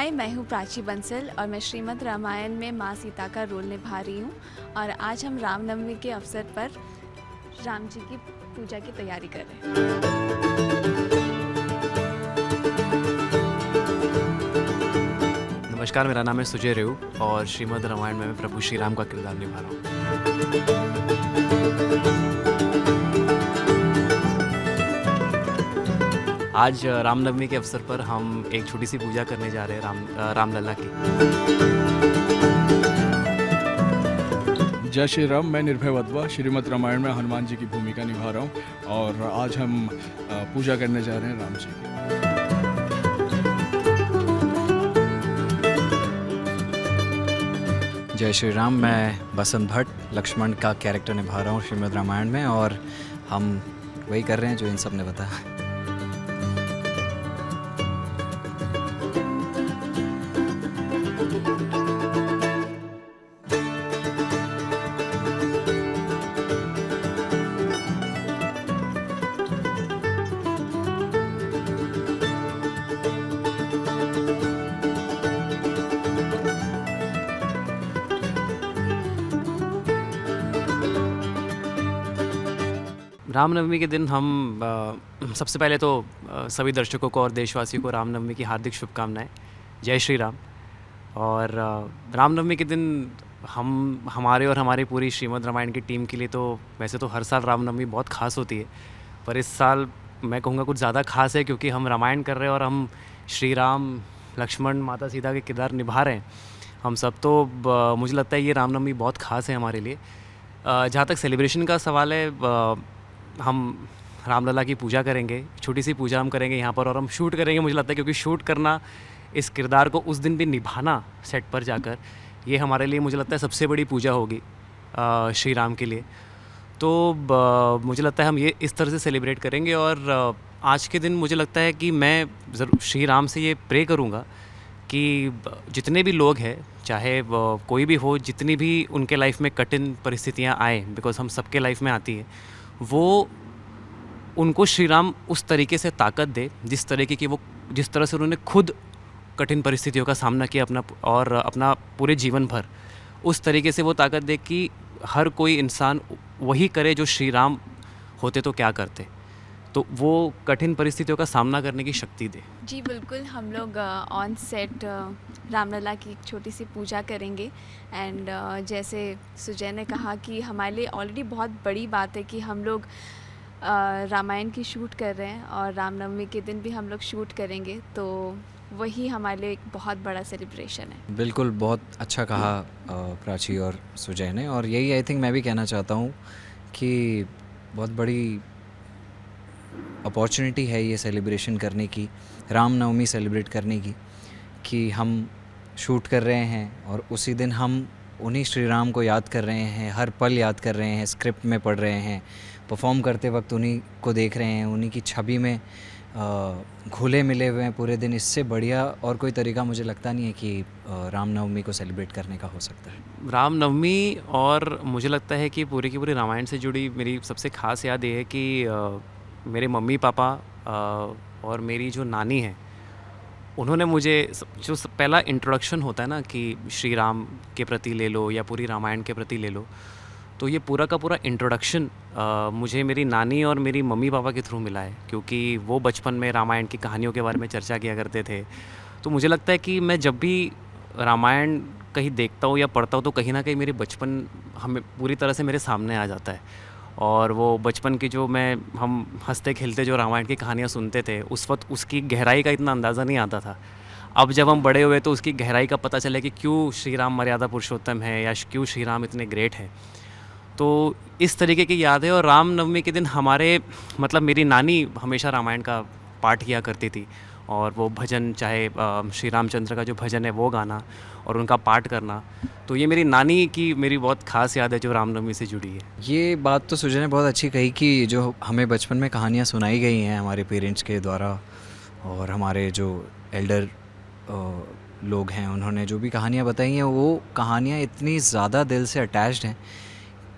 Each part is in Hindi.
हाय, मैं हूँ प्राची बंसल और मैं श्रीमद् रामायण में माँ सीता का रोल निभा रही हूँ। और आज हम रामनवमी के अवसर पर राम जी की पूजा की तैयारी कर रहे हैं। नमस्कार, मेरा नाम है सुजय रेऊ और श्रीमद् रामायण में मैं प्रभु श्री राम का किरदार निभा रहा हूँ। आज रामनवमी के अवसर पर हम एक छोटी सी पूजा करने जा रहे हैं रामलला की। जय श्री राम। मैं निर्भय वधवा श्रीमद् रामायण में हनुमान जी की भूमिका निभा रहा हूँ और आज हम पूजा करने जा रहे हैं राम जी की। जय श्री राम। मैं बसंत भट्ट लक्ष्मण का कैरेक्टर निभा रहा हूँ श्रीमद् रामायण में और हम वही कर रहे हैं जो इन सब ने बताया। रामनवमी के दिन हम सबसे पहले तो सभी दर्शकों को और देशवासियों को रामनवमी की हार्दिक शुभकामनाएं। जय श्री राम। और रामनवमी के दिन हमारे और हमारी पूरी श्रीमद् रामायण की टीम के लिए तो वैसे तो हर साल रामनवमी बहुत ख़ास होती है, पर इस साल मैं कहूँगा कुछ ज़्यादा ख़ास है क्योंकि हम रामायण कर रहे हैं और हम श्री राम, लक्ष्मण, माता सीता के किरदार निभा रहे हैं हम सब। तो मुझे लगता है ये रामनवमी बहुत ख़ास है हमारे लिए। जहाँ तक सेलिब्रेशन का सवाल है, हम रामलला की पूजा करेंगे, छोटी सी पूजा हम करेंगे यहाँ पर और हम शूट करेंगे। मुझे लगता है क्योंकि शूट करना, इस किरदार को उस दिन भी निभाना सेट पर जाकर, ये हमारे लिए मुझे लगता है सबसे बड़ी पूजा होगी श्री राम के लिए। तो मुझे लगता है हम ये इस तरह से सेलिब्रेट करेंगे। और आज के दिन मुझे लगता है कि मैं ज़रूर श्री राम से ये प्रे करूँगा कि जितने भी लोग हैं, चाहे कोई भी हो, जितनी भी उनके लाइफ में कठिन परिस्थितियाँ आए, बिकॉज़ हम सबके लाइफ में आती है, वो उनको श्री राम उस तरीके से ताकत दे जिस तरह से उन्होंने खुद कठिन परिस्थितियों का सामना किया अपना पूरे जीवन भर, उस तरीके से वो ताकत दे कि हर कोई इंसान वही करे जो श्री राम होते तो क्या करते, तो वो कठिन परिस्थितियों का सामना करने की शक्ति दे। जी बिल्कुल, हम लोग ऑन सेट रामलला की एक छोटी सी पूजा करेंगे। एंड जैसे सुजय ने कहा कि हमारे लिए ऑलरेडी बहुत बड़ी बात है कि हम लोग रामायण की शूट कर रहे हैं और रामनवमी के दिन भी हम लोग शूट करेंगे, तो वही हमारे लिए एक बहुत बड़ा सेलिब्रेशन है। बिल्कुल, बहुत अच्छा कहा प्राची और सुजय ने, और यही आई थिंक मैं भी कहना चाहता हूँ कि बहुत बड़ी अपॉर्चुनिटी है ये सेलिब्रेशन करने की, रामनवमी सेलिब्रेट करने की, कि हम शूट कर रहे हैं और उसी दिन हम उन्हीं श्री राम को याद कर रहे हैं, हर पल याद कर रहे हैं, स्क्रिप्ट में पढ़ रहे हैं, परफॉर्म करते वक्त उन्हीं को देख रहे हैं, उन्हीं की छवि में घुले मिले हुए हैं पूरे दिन। इससे बढ़िया और कोई तरीका मुझे लगता नहीं है कि रामनवमी को सेलिब्रेट करने का हो सकता है। रामनवमी, और मुझे लगता है कि पूरी की पूरी रामायण से जुड़ी मेरी सबसे ख़ास याद ये है कि मेरे मम्मी पापा और मेरी जो नानी है, उन्होंने मुझे जो पहला इंट्रोडक्शन होता है ना कि श्री राम के प्रति ले लो या पूरी रामायण के प्रति ले लो, तो ये पूरा का पूरा इंट्रोडक्शन मुझे मेरी नानी और मेरी मम्मी पापा के थ्रू मिला है, क्योंकि वो बचपन में रामायण की कहानियों के बारे में चर्चा किया करते थे। तो मुझे लगता है कि मैं जब भी रामायण कहीं देखता हूँ या पढ़ता हूँ तो कहीं ना कहीं मेरे बचपन हमें पूरी तरह से मेरे सामने आ जाता है। और वो बचपन की जो हम हंसते खेलते जो रामायण की कहानियाँ सुनते थे, उस वक्त उसकी गहराई का इतना अंदाज़ा नहीं आता था। अब जब हम बड़े हुए तो उसकी गहराई का पता चले कि क्यों श्री राम मर्यादा पुरुषोत्तम है या क्यों श्री राम इतने ग्रेट हैं। तो इस तरीके की याद है। और रामनवमी के दिन मेरी नानी हमेशा रामायण का पाठ किया करती थी, और वो भजन, चाहे श्री रामचंद्र का जो भजन है वो गाना और उनका पाठ करना, तो ये मेरी नानी की मेरी बहुत ख़ास याद है जो रामनवमी से जुड़ी है। ये बात तो सुजय ने बहुत अच्छी कही कि जो हमें बचपन में कहानियाँ सुनाई गई हैं हमारे पेरेंट्स के द्वारा, और हमारे जो एल्डर लोग हैं उन्होंने जो भी कहानियाँ बताई हैं, वो कहानियाँ इतनी ज़्यादा दिल से अटैच्ड हैं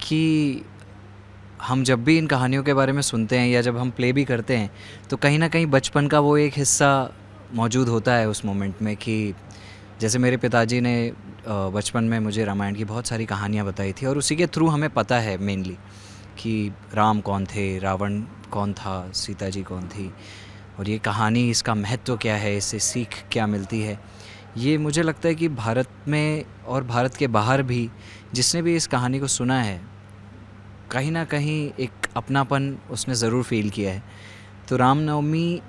कि हम जब भी इन कहानियों के बारे में सुनते हैं या जब हम प्ले भी करते हैं तो कहीं ना कहीं बचपन का वो एक हिस्सा मौजूद होता है उस मोमेंट में कि जैसे मेरे पिताजी ने बचपन में मुझे रामायण की बहुत सारी कहानियाँ बताई थी और उसी के थ्रू हमें पता है मेनली कि राम कौन थे, रावण कौन था, सीता जी कौन थी और ये कहानी, इसका महत्व क्या है, इससे सीख क्या मिलती है। ये मुझे लगता है कि भारत में और भारत के बाहर भी जिसने भी इस कहानी को सुना है, कहीं ना कहीं एक अपनापन उसने ज़रूर फील किया है। तो रामनवमी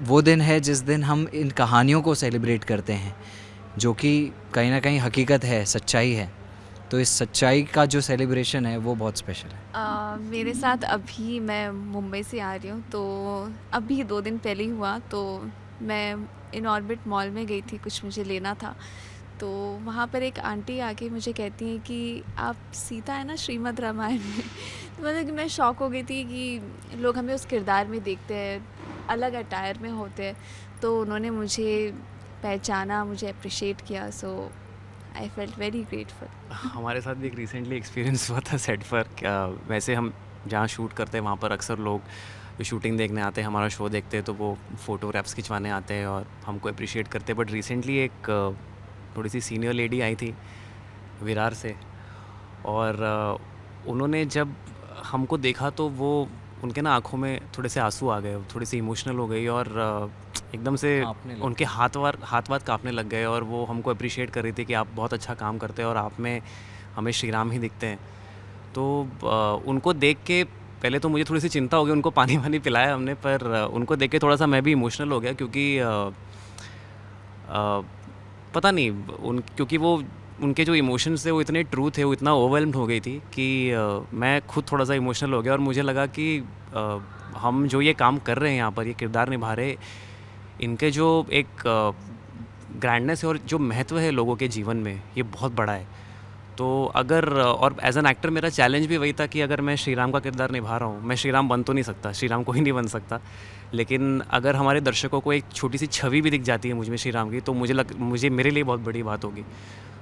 वो दिन है जिस दिन हम इन कहानियों को सेलिब्रेट करते हैं, जो कि कहीं ना कहीं हकीकत है, सच्चाई है। तो इस सच्चाई का जो सेलिब्रेशन है वो बहुत स्पेशल है। मेरे साथ अभी मैं मुंबई से आ रही हूँ, तो अभी 2 दिन पहले ही हुआ। तो मैं इन ऑर्बिट मॉल में गई थी, कुछ मुझे लेना था। तो वहाँ पर एक आंटी आके मुझे कहती हैं कि आप सीता है ना श्रीमद् रामायण में। तो मतलब कि मैं शॉक हो गई थी कि लोग हमें उस किरदार में देखते हैं, अलग अटायर में होते हैं। तो उन्होंने मुझे पहचाना, मुझे अप्रिशिएट किया। सो आई फेल्ट वेरी ग्रेटफुल। हमारे साथ भी एक रिसेंटली एक्सपीरियंस हुआ था सेट पर। क्या वैसे हम जहाँ शूट करते हैं वहाँ पर अक्सर लोग जो शूटिंग देखने आते हैं, हमारा शो देखते हैं, तो वो फ़ोटोग्राफ्स खिंचवाने आते हैं और हमको अप्रिशिएट करते हैं। बट रिसेंटली एक थोड़ी सी सीनियर लेडी आई थी विरार से, और उन्होंने जब हमको देखा तो वो उनके ना आँखों में थोड़े से आंसू आ गए, थोड़ी सी इमोशनल हो गई और एकदम से उनके हाथ वाथ काँपने लग गए। और वो हमको अप्रिशिएट कर रही थी कि आप बहुत अच्छा काम करते हैं और आप में हमें श्री राम ही दिखते हैं। तो उनको देख के पहले तो मुझे थोड़ी सी चिंता हो गई, उनको पानी वानी पिलाया हमने, पर उनको देख के थोड़ा सा मैं भी इमोशनल हो गया, क्योंकि पता नहीं क्योंकि वो उनके जो इमोशंस थे वो इतने ट्रू थे, वो इतना ओवरवेल्म्ड हो गई थी कि मैं खुद थोड़ा सा इमोशनल हो गया। और मुझे लगा कि हम जो ये काम कर रहे हैं यहाँ पर, ये किरदार निभा रहे, इनके जो एक ग्रैंडनेस है और जो महत्व है लोगों के जीवन में, ये बहुत बड़ा है। तो अगर और एज एन एक्टर मेरा चैलेंज भी वही था कि अगर मैं श्री राम का किरदार निभा रहा हूँ, मैं श्री राम बन तो नहीं सकता, श्री राम कोई नहीं बन सकता, लेकिन अगर हमारे दर्शकों को एक छोटी सी छवि भी दिख जाती है मुझ में श्री राम की, तो मुझे मेरे लिए बहुत बड़ी बात होगी।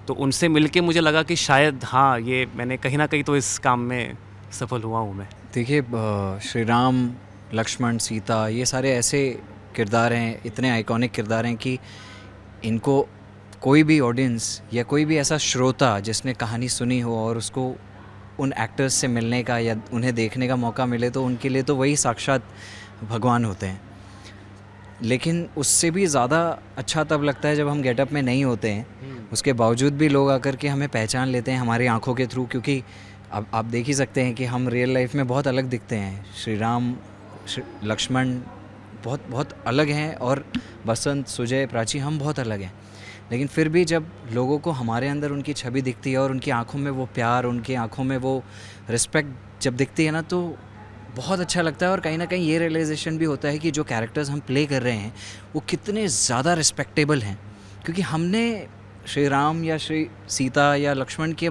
तो उनसे मिलके मुझे लगा कि शायद हाँ, ये मैंने कहीं ना कहीं तो इस काम में सफल हुआ हूँ मैं। देखिए, श्री राम, लक्ष्मण, सीता, ये सारे ऐसे किरदार हैं, इतने आइकॉनिक किरदार हैं कि इनको कोई भी ऑडियंस या कोई भी ऐसा श्रोता जिसने कहानी सुनी हो और उसको उन एक्टर्स से मिलने का या उन्हें देखने का मौका मिले, तो उनके लिए तो वही साक्षात भगवान होते हैं। लेकिन उससे भी ज़्यादा अच्छा तब लगता है जब हम गेटअप में नहीं होते हैं, उसके बावजूद भी लोग आकर के हमें पहचान लेते हैं हमारी आंखों के थ्रू। क्योंकि अब आप देख ही सकते हैं कि हम रियल लाइफ में बहुत अलग दिखते हैं। श्री राम, लक्ष्मण बहुत बहुत अलग हैं, और बसंत, सुजय, प्राची, हम बहुत अलग हैं। लेकिन फिर भी जब लोगों को हमारे अंदर उनकी छवि दिखती है और उनकी आंखों में वो प्यार, उनकी आंखों में वो रिस्पेक्ट जब दिखती है ना, तो बहुत अच्छा लगता है। और कहीं ना कहीं ये रियलाइजेशन भी होता है कि जो कैरेक्टर्स हम प्ले कर रहे हैं वो कितने ज़्यादा रिस्पेक्टेबल हैं, क्योंकि हमने श्री राम या श्री सीता या लक्ष्मण के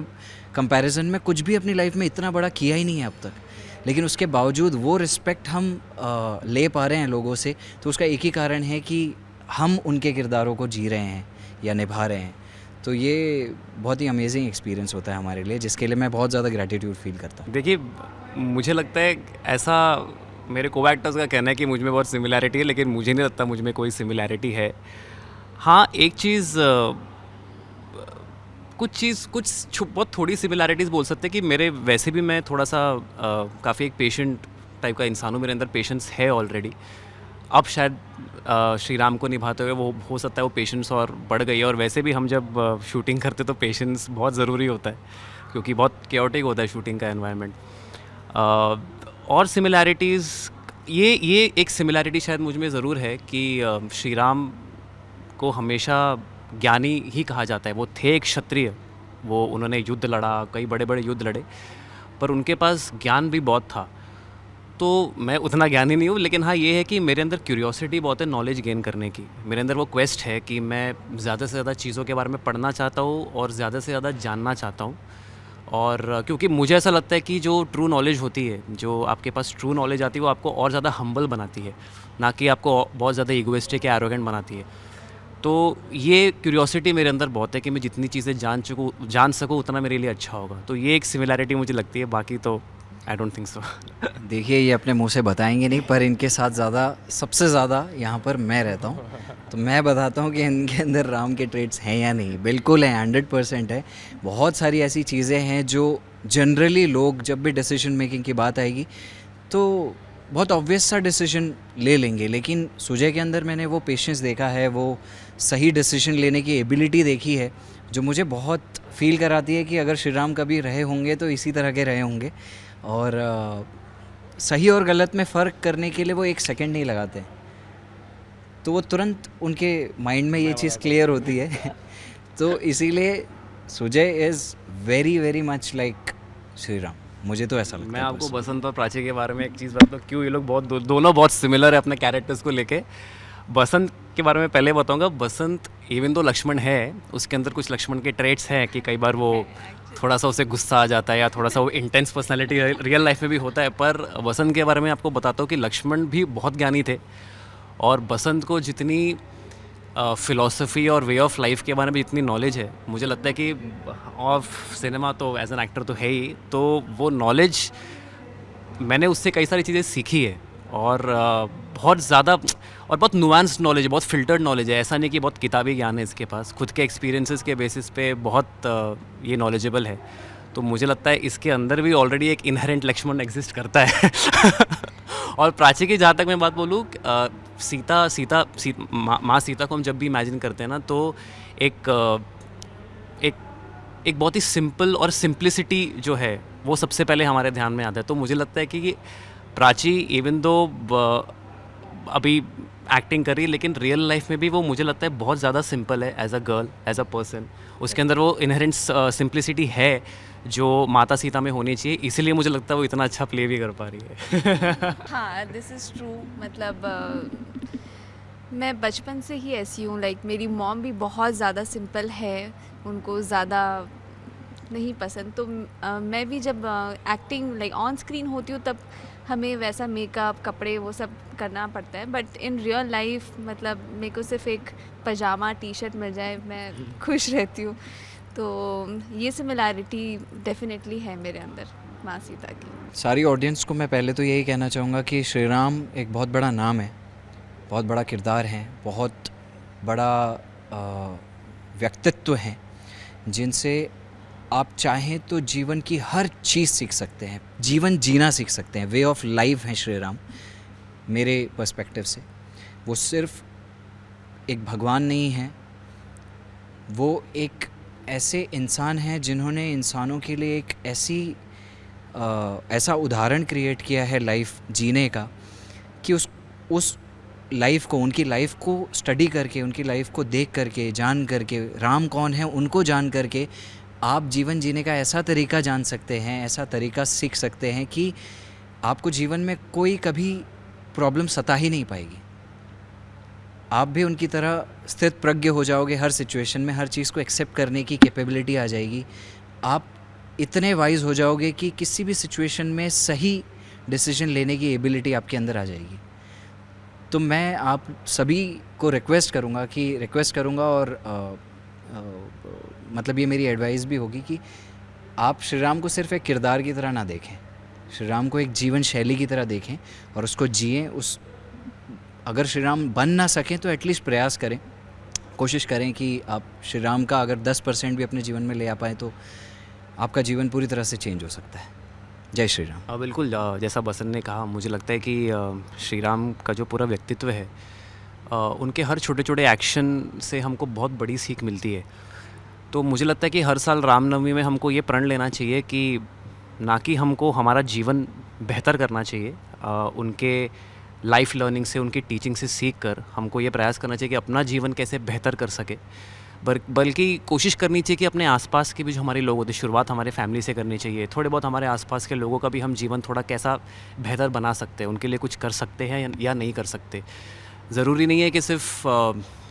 कंपैरिजन में कुछ भी अपनी लाइफ में इतना बड़ा किया ही नहीं है अब तक। लेकिन उसके बावजूद वो रिस्पेक्ट हम ले पा रहे हैं लोगों से, तो उसका एक ही कारण है कि हम उनके किरदारों को जी रहे हैं या निभा रहे हैं। तो ये बहुत ही अमेजिंग एक्सपीरियंस होता है हमारे लिए, जिसके लिए मैं बहुत ज़्यादा ग्रैटिट्यूड फील करता हूँ। देखिए, मुझे लगता है ऐसा मेरे को एक्टर्स का कहना है कि मुझ में बहुत सिमिलैरिटी है, लेकिन मुझे नहीं लगता मुझ में कोई सिमिलैरिटी है। हाँ, एक चीज़ कुछ बहुत थोड़ी सिमिलैरिटीज़ बोल सकते हैं कि मेरे वैसे भी मैं थोड़ा सा काफ़ी एक पेशेंट टाइप का इंसान हूँ, मेरे अंदर पेशेंस है ऑलरेडी। अब शायद श्री राम को निभाते हुए वो हो सकता है वो पेशेंस और बढ़ गई है। और वैसे भी हम जब शूटिंग करते तो पेशेंस बहुत ज़रूरी होता है, क्योंकि बहुत केओटिक होता है शूटिंग का एनवायरनमेंट। और सिमिलैरिटीज़, ये एक सिमिलैरिटी शायद मुझ में ज़रूर है कि श्री राम को हमेशा ज्ञानी ही कहा जाता है। वो थे एक क्षत्रिय, वो उन्होंने युद्ध लड़ा, कई बड़े बड़े युद्ध लड़े, पर उनके पास ज्ञान भी बहुत था। तो मैं उतना ज्ञानी नहीं हूँ, लेकिन हाँ, ये है कि मेरे अंदर क्यूरियोसिटी बहुत है नॉलेज गेन करने की। मेरे अंदर वो क्वेस्ट है कि मैं ज़्यादा से ज़्यादा चीज़ों के बारे में पढ़ना चाहता हूँ और ज़्यादा से ज़्यादा जानना चाहता हूँ। और क्योंकि मुझे ऐसा लगता है कि जो ट्रू नॉलेज होती है, जो आपके पास ट्रू नॉलेज आती है, वो आपको और ज़्यादा हम्बल बनाती है, ना कि आपको बहुत ज़्यादा ईगोइस्टिक या एरोगेंट बनाती है। तो ये क्यूरियोसिटी मेरे अंदर बहुत है कि मैं जितनी चीज़ें जान सकूँ उतना मेरे लिए अच्छा होगा। तो ये एक सिमिलैरिटी मुझे लगती है, बाकी तो आई डोंट थिंक सो। देखिए ये अपने मुंह से बताएंगे नहीं, पर इनके साथ ज़्यादा सबसे ज़्यादा यहाँ पर मैं रहता हूँ, तो मैं बताता हूँ कि इनके अंदर राम के ट्रेड्स हैं या नहीं। बिल्कुल है, 100% है। बहुत सारी ऐसी चीज़ें हैं जो जनरली लोग जब भी डिसीजन मेकिंग की बात आएगी तो बहुत ऑब्वियस सा डिसीजन ले लेंगे, लेकिन सुजय के अंदर मैंने वो पेशेंस देखा है, वो सही डिसीजन लेने की एबिलिटी देखी है, जो मुझे बहुत फील कराती है कि अगर श्री राम कभी रहे होंगे तो इसी तरह के रहे होंगे। और सही और गलत में फ़र्क करने के लिए वो एक सेकंड नहीं लगाते, तो वो तुरंत उनके माइंड में ये चीज़ क्लियर होती है। तो इसीलिए Sujay is very very much like Shri Ram, मुझे तो ऐसा लगता मैं है। आपको बसंत और प्राची के बारे में एक चीज़ बताता हूँ, क्यों ये लोग बहुत दोनों बहुत सिमिलर है अपने कैरेक्टर्स को लेके। बसंत के बारे में पहले बताऊंगा। बसंत इवन तो लक्ष्मण है, उसके अंदर कुछ लक्ष्मण के ट्रेट्स हैं कि कई बार वो थोड़ा सा उसे गुस्सा आ जाता है या थोड़ा सा वो इंटेंस पर्सनालिटी रियल लाइफ में भी होता है। पर बसंत के बारे में आपको बताता हूँ कि लक्ष्मण भी बहुत ज्ञानी थे, और बसंत को जितनी फ़िलॉसफी और वे ऑफ लाइफ के बारे में जितनी नॉलेज है, मुझे लगता है कि ऑफ सिनेमा तो एज एन एक्टर तो है ही, तो वो नॉलेज मैंने उससे कई सारी चीज़ें सीखी है। और बहुत ज़्यादा और बहुत नुआंस्ड नॉलेज है, बहुत फ़िल्टर्ड नॉलेज है। ऐसा नहीं कि बहुत किताबी ज्ञान है इसके पास, खुद के एक्सपीरियंसेस के बेसिस पे बहुत ये नॉलेजेबल है। तो मुझे लगता है इसके अंदर भी ऑलरेडी एक इनहेरेंट लक्ष्मण एग्जिस्ट करता है। और प्राची की जहाँ तक मैं बात बोलूँ, माँ सीता को हम जब भी इमेजिन करते हैं ना, तो एक बहुत ही सिंपल और सिंप्लिसिटी जो है वो सबसे पहले हमारे ध्यान में आता है। तो मुझे लगता है कि प्राची इवन दो अभी एक्टिंग कर रही है, लेकिन रियल लाइफ में भी वो मुझे लगता है बहुत ज़्यादा सिंपल है as a girl, as a person. उसके अंदर वो इनहेरेंट सिंप्लिसिटी है जो माता सीता में होनी चाहिए, इसीलिए मुझे लगता है वो इतना अच्छा प्ले भी कर पा रही है। हाँ, दिस इज़ ट्रू। मतलब मैं बचपन से ही ऐसी हूँ। लाइक मेरी मॉम भी बहुत ज़्यादा सिंपल है, उनको ज़्यादा नहीं पसंद। तो मैं भी जब एक्टिंग लाइक ऑन स्क्रीन होती हूँ तब हमें वैसा मेकअप, कपड़े वो सब करना पड़ता है। बट इन रियल लाइफ मतलब मेरे को सिर्फ एक पजामा टी शर्ट मिल जाए, मैं खुश रहती हूँ। तो ये सिमिलैरिटी डेफिनेटली है मेरे अंदर माँ सीता की। सारी ऑडियंस को मैं पहले तो यही कहना चाहूँगा कि श्री राम एक बहुत बड़ा नाम है, बहुत बड़ा किरदार है, बहुत बड़ा व्यक्तित्व है, जिनसे आप चाहें तो जीवन की हर चीज़ सीख सकते हैं, जीवन जीना सीख सकते हैं। वे ऑफ लाइफ है श्री राम मेरे पर्सपेक्टिव से। वो सिर्फ एक भगवान नहीं है, वो एक ऐसे इंसान हैं जिन्होंने इंसानों के लिए एक ऐसा उदाहरण क्रिएट किया है लाइफ जीने का, कि उस लाइफ को, उनकी लाइफ को स्टडी करके, उनकी लाइफ को देख करके, जान करके, राम कौन है उनको जान करके आप जीवन जीने का ऐसा तरीका जान सकते हैं, ऐसा तरीका सीख सकते हैं कि आपको जीवन में कोई कभी प्रॉब्लम सता ही नहीं पाएगी। आप भी उनकी तरह स्थित प्रज्ञ हो जाओगे, हर सिचुएशन में हर चीज़ को एक्सेप्ट करने की कैपेबिलिटी आ जाएगी। आप इतने वाइज हो जाओगे कि किसी भी सिचुएशन में सही डिसीजन लेने की एबिलिटी आपके अंदर आ जाएगी। तो मैं आप सभी को रिक्वेस्ट करूँगा और मतलब ये मेरी एडवाइस भी होगी कि आप श्री राम को सिर्फ एक किरदार की तरह ना देखें, श्री राम को एक जीवन शैली की तरह देखें और उसको जिएं। अगर श्री राम बन ना सकें तो एटलीस्ट प्रयास करें, कोशिश करें कि आप श्री राम का अगर 10% भी अपने जीवन में ले आ पाएँ तो आपका जीवन पूरी तरह से चेंज हो सकता है। जय श्री राम। बिल्कुल, जैसा बसंत ने कहा, मुझे लगता है कि श्री राम का जो पूरा व्यक्तित्व है, उनके हर छोटे छोटे एक्शन से हमको बहुत बड़ी सीख मिलती है। तो मुझे लगता है कि हर साल रामनवमी में हमको ये प्रण लेना चाहिए कि ना कि हमको हमारा जीवन बेहतर करना चाहिए, उनके लाइफ लर्निंग से, उनकी टीचिंग से सीख कर हमको ये प्रयास करना चाहिए कि अपना जीवन कैसे बेहतर कर सके। बल्कि कोशिश करनी चाहिए कि अपने आसपास के भी जो हमारे लोग होते हैं, शुरुआत हमारे फैमिली से करनी चाहिए। थोड़े बहुत हमारे आसपास के लोगों का भी हम जीवन थोड़ा कैसा बेहतर बना सकते हैं, उनके लिए कुछ कर सकते हैं या नहीं कर सकते। ज़रूरी नहीं है कि सिर्फ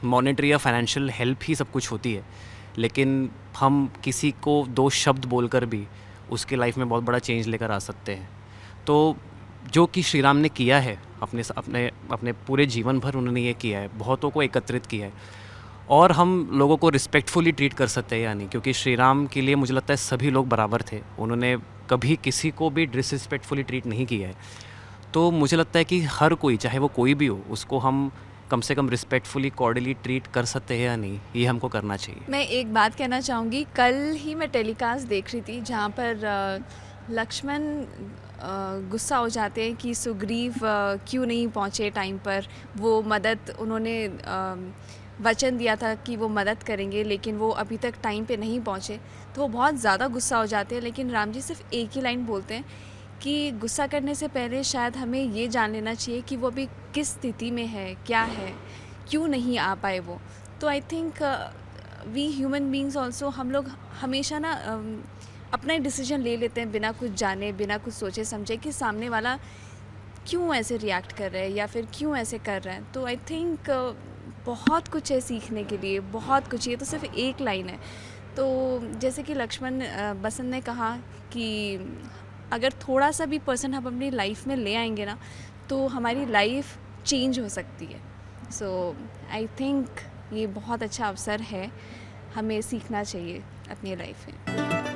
मॉनेटरी या फाइनेंशियल हेल्प ही सब कुछ होती है, लेकिन हम किसी को 2 शब्द बोलकर भी उसके लाइफ में बहुत बड़ा चेंज लेकर आ सकते हैं। तो जो कि श्री राम ने किया है अपने पूरे जीवन भर, उन्होंने ये किया है, बहुतों को एकत्रित किया है, और हम लोगों को रिस्पेक्टफुली ट्रीट कर सकते हैं या नहीं, क्योंकि श्री राम के लिए मुझे लगता है सभी लोग बराबर थे। उन्होंने कभी किसी को भी डिसरिस्पेक्टफुली ट्रीट नहीं किया है, तो मुझे लगता है कि हर कोई, चाहे वो कोई भी हो, उसको हम कम से कम रिस्पेक्टफुली कॉर्डियली ट्रीट कर सकते हैं या नहीं, ये हमको करना चाहिए। मैं एक बात कहना चाहूँगी, कल ही मैं टेलीकास्ट देख रही थी जहाँ पर लक्ष्मण गुस्सा हो जाते हैं कि सुग्रीव क्यों नहीं पहुँचे टाइम पर। वो मदद उन्होंने वचन दिया था कि वो मदद करेंगे, लेकिन वो अभी तक टाइम पे नहीं पहुँचे, तो वो बहुत ज़्यादा गुस्सा हो जाते हैं। लेकिन राम जी सिर्फ एक ही लाइन बोलते हैं कि गुस्सा करने से पहले शायद हमें ये जान लेना चाहिए कि वो अभी किस स्थिति में है, क्या है, क्यों नहीं आ पाए वो। तो I think we human beings also, हम लोग हमेशा ना अपना डिसीजन ले लेते हैं बिना कुछ जाने, बिना कुछ सोचे समझे कि सामने वाला क्यों ऐसे रिएक्ट कर रहा है या फिर क्यों ऐसे कर रहा है। तो आई थिंक बहुत कुछ है सीखने के लिए, बहुत कुछ। ये तो सिर्फ एक लाइन है। तो जैसे कि लक्ष्मण बसंत ने कहा कि अगर थोड़ा सा भी पर्सन हम अपनी लाइफ में ले आएंगे ना, तो हमारी लाइफ चेंज हो सकती है। सो आई थिंक ये बहुत अच्छा अवसर है, हमें सीखना चाहिए अपनी लाइफ में।